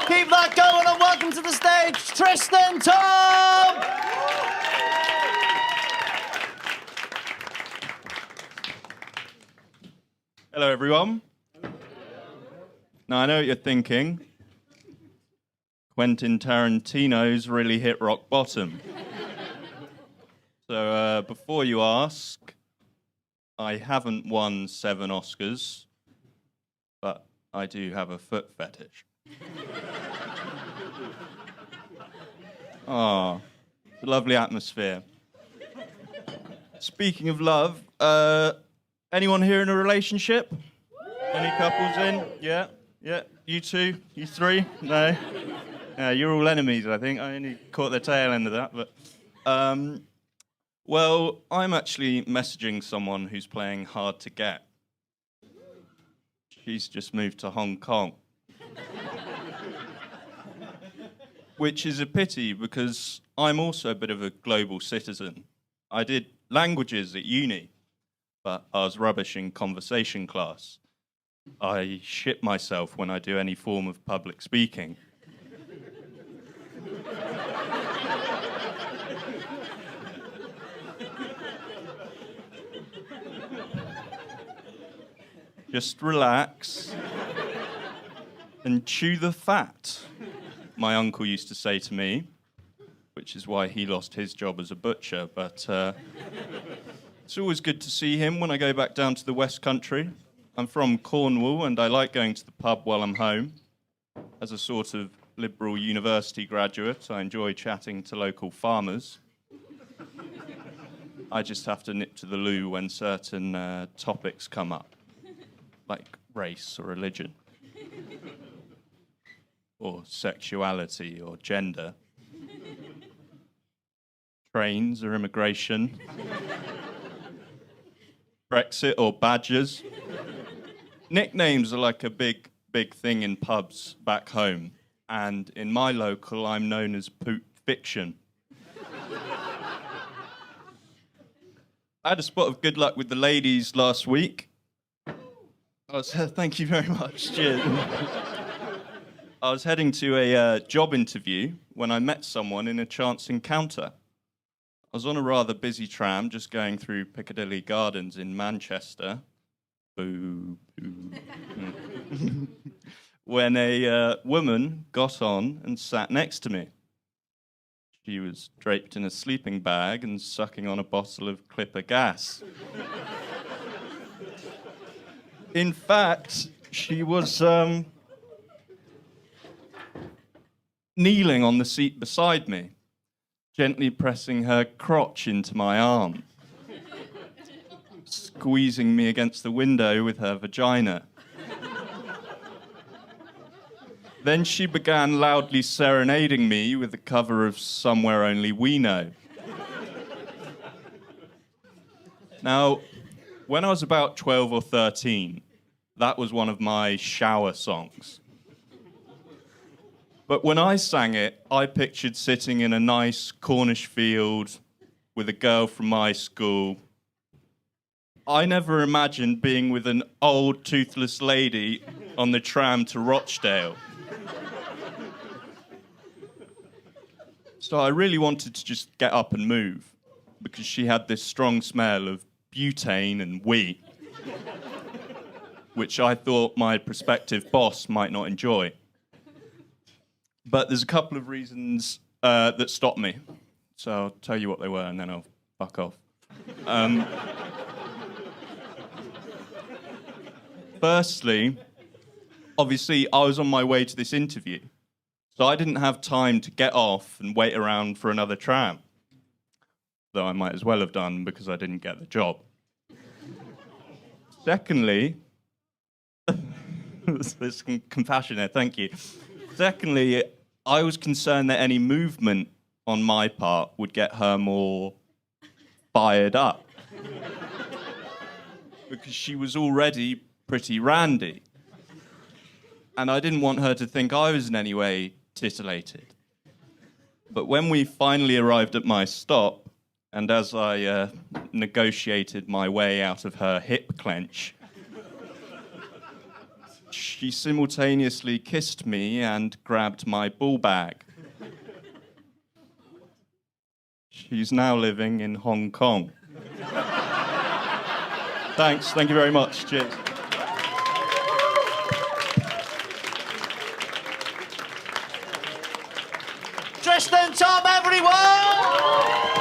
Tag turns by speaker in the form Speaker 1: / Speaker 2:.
Speaker 1: Keep that going and welcome to the stage, Tristian, Tom!
Speaker 2: Hello, everyone. Now, I know what you're thinking. Quentin Tarantino's really hit rock bottom. So, before you ask, I haven't won 7 Oscars, but I do have a foot fetish. Oh, lovely atmosphere. Speaking of love, anyone here in a relationship? Any couples in? Yeah? You two? You three? No? Yeah, you're all enemies, I think. I only caught the tail end of that, but... Well, I'm actually messaging someone who's playing hard to get. She's just moved to Hong Kong. Which is a pity, because I'm also a bit of a global citizen. I did languages at uni, but I was rubbish in conversation class. I shit myself when I do any form of public speaking. Just relax and chew the fat, my uncle used to say to me, which is why he lost his job as a butcher, but it's always good to see him when I go back down to the West Country. I'm from Cornwall, and I like going to the pub while I'm home. As a sort of liberal university graduate, I enjoy chatting to local farmers. I just have to nip to the loo when certain topics come up, like race or religion, or sexuality or gender, trains or immigration, Brexit or badgers. Nicknames are like a big thing in pubs back home, and in my local, I'm known as Poop Fiction. I had a spot of good luck with the ladies last week. Thank you very much. Cheers. I was heading to a job interview when I met someone in a chance encounter. I was on a rather busy tram just going through Piccadilly Gardens in Manchester. Boo, boo. When a woman got on and sat next to me. She was draped in a sleeping bag and sucking on a bottle of Clipper gas. In fact, she was kneeling on the seat beside me, gently pressing her crotch into my arm, squeezing me against the window with her vagina. Then she began loudly serenading me with the cover of Somewhere Only We Know. Now, when I was about 12 or 13, that was one of my shower songs. But when I sang it, I pictured sitting in a nice Cornish field with a girl from my school. I never imagined being with an old, toothless lady on the tram to Rochdale. So I really wanted to just get up and move, because she had this strong smell of butane and wee, which I thought my prospective boss might not enjoy. But there's a couple of reasons that stopped me. So I'll tell you what they were, and then I'll fuck off. Firstly, obviously, I was on my way to this interview, so I didn't have time to get off and wait around for another tram, though I might as well have done because I didn't get the job. Secondly, there's compassion there, thank you. Secondly, I was concerned that any movement on my part would get her more fired up, because she was already pretty randy. And I didn't want her to think I was in any way titillated. But when we finally arrived at my stop, and as I negotiated my way out of her hip clench, she simultaneously kissed me and grabbed my ball bag. She's now living in Hong Kong. Thanks, thank you very much. Cheers.
Speaker 1: Tristan, Tom, everyone!